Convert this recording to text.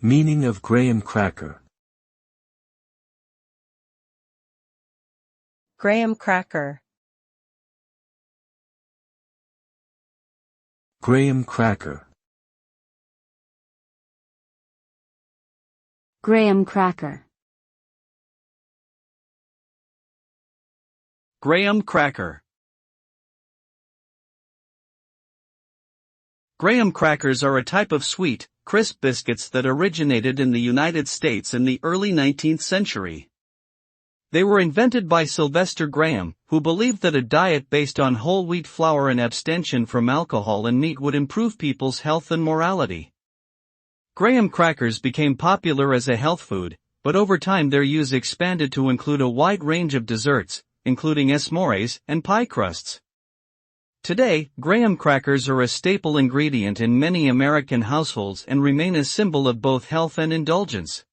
Meaning of graham cracker. Graham cracker. Graham cracker. Graham cracker. Graham cracker. Graham crackers are a type of sweet, crisp biscuits that originated in the United States in the early 19th century. They were invented by Sylvester Graham, who believed that a diet based on whole wheat flour and abstention from alcohol and meat would improve people's health and morality. Graham crackers became popular as a health food, but over time their use expanded to include a wide range of desserts, including s'mores and pie crusts. Today, graham crackers are a staple ingredient in many American households and remain a symbol of both health and indulgence.